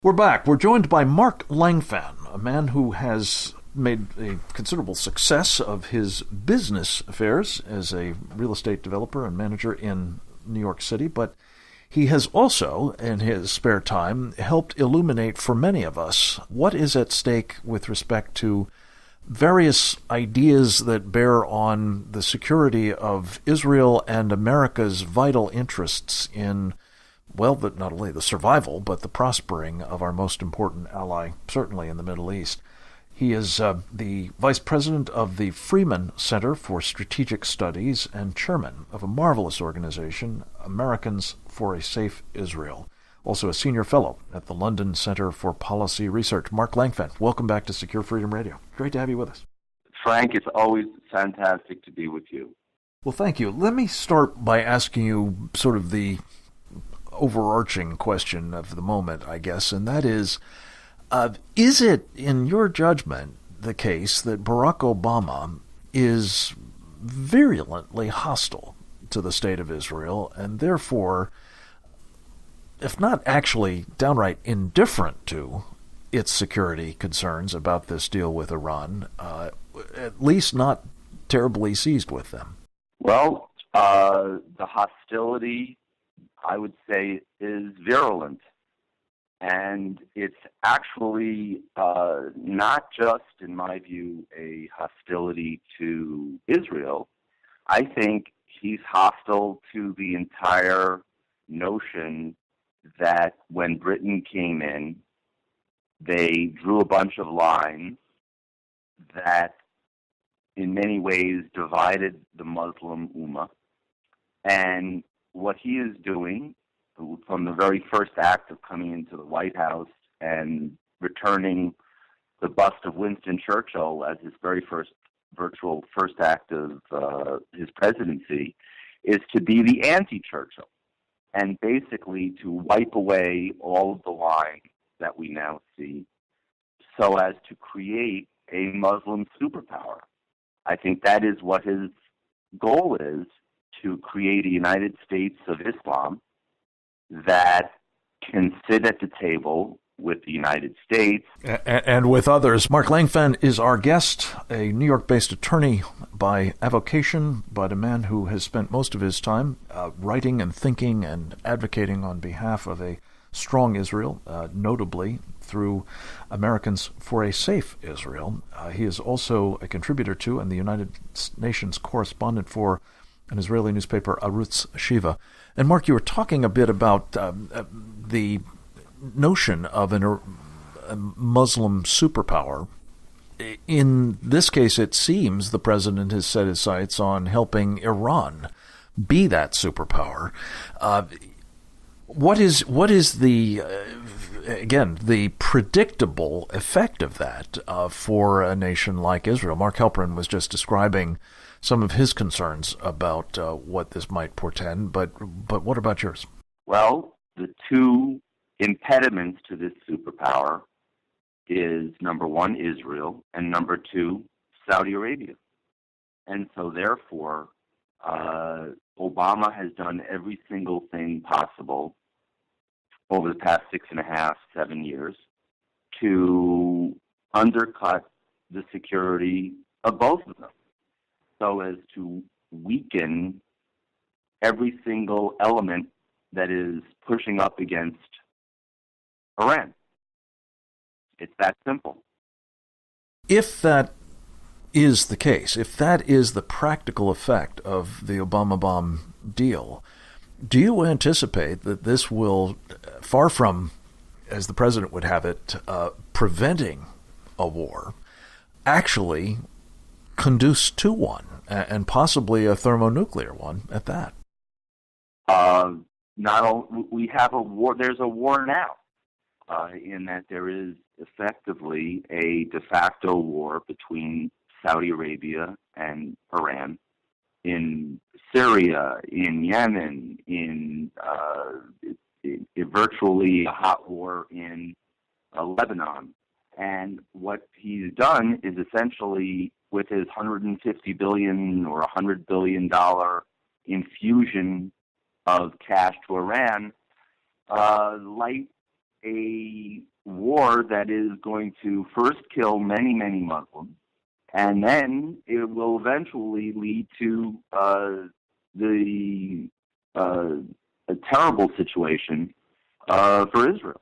We're back. We're joined by Mark Langfan, a man who has made a considerable success of his business affairs as a real estate developer and manager in New York City, but he has also, in his spare time, helped illuminate for many of us what is at stake with respect to various ideas that bear on the security of Israel and America's vital interests in, well, not only the survival, but the prospering of our most important ally, certainly in the Middle East. He is the vice president of the Freeman Center for Strategic Studies and chairman of a marvelous organization, Americans for a Safe Israel. Also a senior fellow at the London Center for Policy Research. Mark Langfan, welcome back to Secure Freedom Radio. Great to have you with us. Frank, it's always fantastic to be with you. Well, thank you. Let me start by asking you sort of the overarching question of the moment, I guess, and that is it, in your judgment, the case that Barack Obama is virulently hostile to the state of Israel and therefore, if not actually downright indifferent to its security concerns about this deal with Iran, at least not terribly seized with them? Well, the hostility, I would say, is virulent. And it's actually not just, in my view, a hostility to Israel. I think he's hostile to the entire notion that when Britain came in, they drew a bunch of lines that in many ways divided the Muslim Ummah. And what he is doing from the very first act of coming into the White House and returning the bust of Winston Churchill as his very first act of his presidency is to be the anti-Churchill and basically to wipe away all of the lines that we now see so as to create a Muslim superpower. I think that is what his goal is, to create a United States of Islam that can sit at the table with the United States. And with others. Mark Langfan is our guest, a New York-based attorney by avocation, but a man who has spent most of his time writing and thinking and advocating on behalf of a strong Israel, notably through Americans for a Safe Israel. He is also a contributor to and the United Nations correspondent for an Israeli newspaper, Arutz Shiva. And Mark, you were talking a bit about the notion of a Muslim superpower. In this case, it seems the president has set his sights on helping Iran be that superpower. What is the the predictable effect of that for a nation like Israel? Mark Halperin was just describing some of his concerns about what this might portend, but what about yours? Well, the two impediments to this superpower is, number one, Israel, and number two, Saudi Arabia. And so therefore, Obama has done every single thing possible over the past 6.5, 7 years to undercut the security of both of them, so as to weaken every single element that is pushing up against Iran. It's that simple. If that is the case, if that is the practical effect of the Obamabomb deal, do you anticipate that this will, far from, as the president would have it, preventing a war, actually conduce to one, and possibly a thermonuclear one at that? We have a war. There's a war now, in that there is effectively a de facto war between Saudi Arabia and Iran, in Syria, in Yemen, in virtually a hot war in Lebanon. And what he's done is essentially, with his $150 billion or $100 billion infusion of cash to Iran, light a war that is going to first kill many, many Muslims, and then it will eventually lead to a terrible situation for Israel.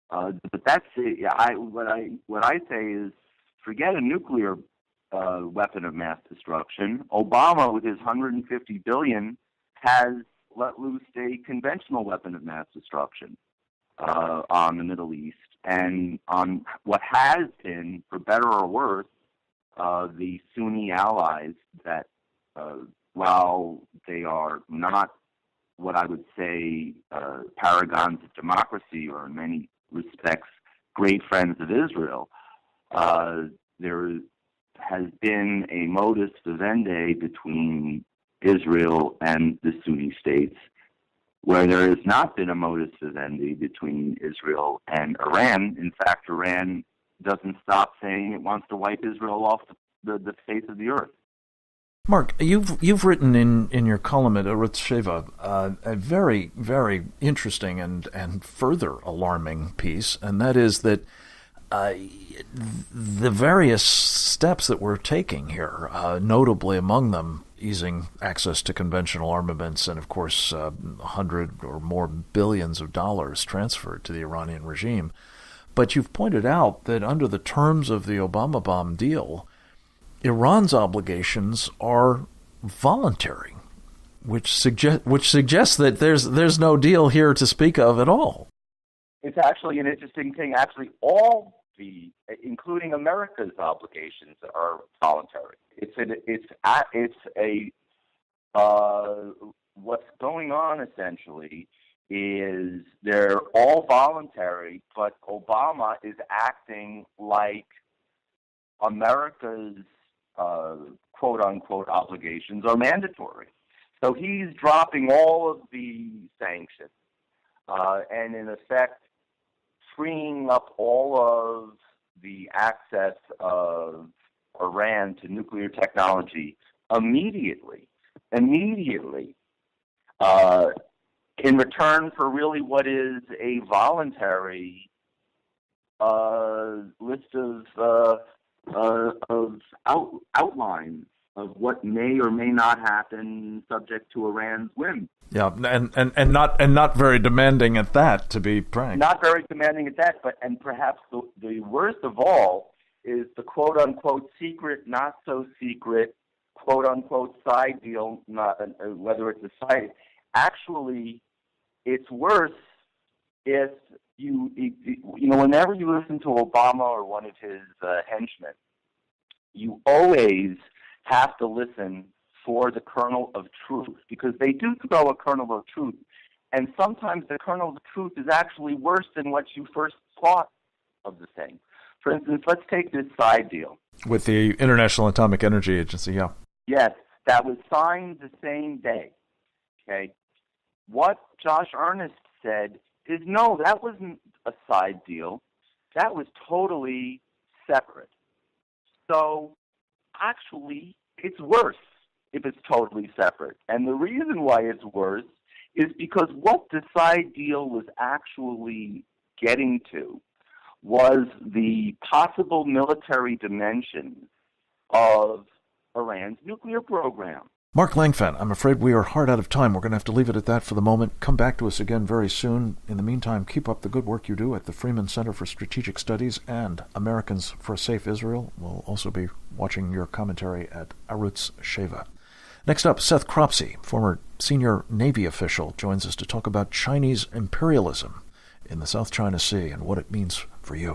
But that's it. What I say is, forget a nuclear weapon of mass destruction. Obama, with his $150 billion, has let loose a conventional weapon of mass destruction on the Middle East, and on what has been, for better or worse, the Sunni allies that, while they are not what I would say paragons of democracy, or in many respects great friends of Israel, there has been a modus vivendi between Israel and the Sunni states, where there has not been a modus vivendi between Israel and Iran. In fact, Iran doesn't stop saying it wants to wipe Israel off the face of the earth. Mark, you've written in your column at Arutz Sheva a very, very interesting and further alarming piece, and that is that the various steps that we're taking here, notably among them easing access to conventional armaments and, of course, 100 or more billions of dollars transferred to the Iranian regime. But you've pointed out that under the terms of the Obamabomb deal, Iran's obligations are voluntary, which suggests that there's no deal here to speak of at all. It's actually an interesting thing. Actually, including America's obligations, are voluntary. What's going on essentially is they're all voluntary, but Obama is acting like America's quote-unquote obligations are mandatory. So he's dropping all of the sanctions and, in effect, freeing up all of the access of Iran to nuclear technology immediately, in return for really what is a voluntary list of outlines of what may or may not happen, subject to Iran's whim. Yeah, and not very demanding at that, to be frank. Not very demanding at that, and perhaps the worst of all is the quote unquote secret, not so secret, quote unquote side deal. Not whether it's a side. Actually, it's worse if whenever you listen to Obama or one of his henchmen, you always have to listen for the kernel of truth, because they do throw a kernel of truth, and sometimes the kernel of truth is actually worse than what you first thought of the thing. For instance, let's take this side deal. With the International Atomic Energy Agency, yeah. Yes, that was signed the same day. Okay. What Josh Earnest said is, no, that wasn't a side deal. That was totally separate. So, actually, it's worse if it's totally separate. And the reason why it's worse is because what the side deal was actually getting to was the possible military dimensions of Iran's nuclear program. Mark Langfan, I'm afraid we are hard out of time. We're going to have to leave it at that for the moment. Come back to us again very soon. In the meantime, keep up the good work you do at the Freeman Center for Strategic Studies and Americans for a Safe Israel. We'll also be watching your commentary at Arutz Sheva. Next up, Seth Cropsey, former senior Navy official, joins us to talk about Chinese imperialism in the South China Sea and what it means for you.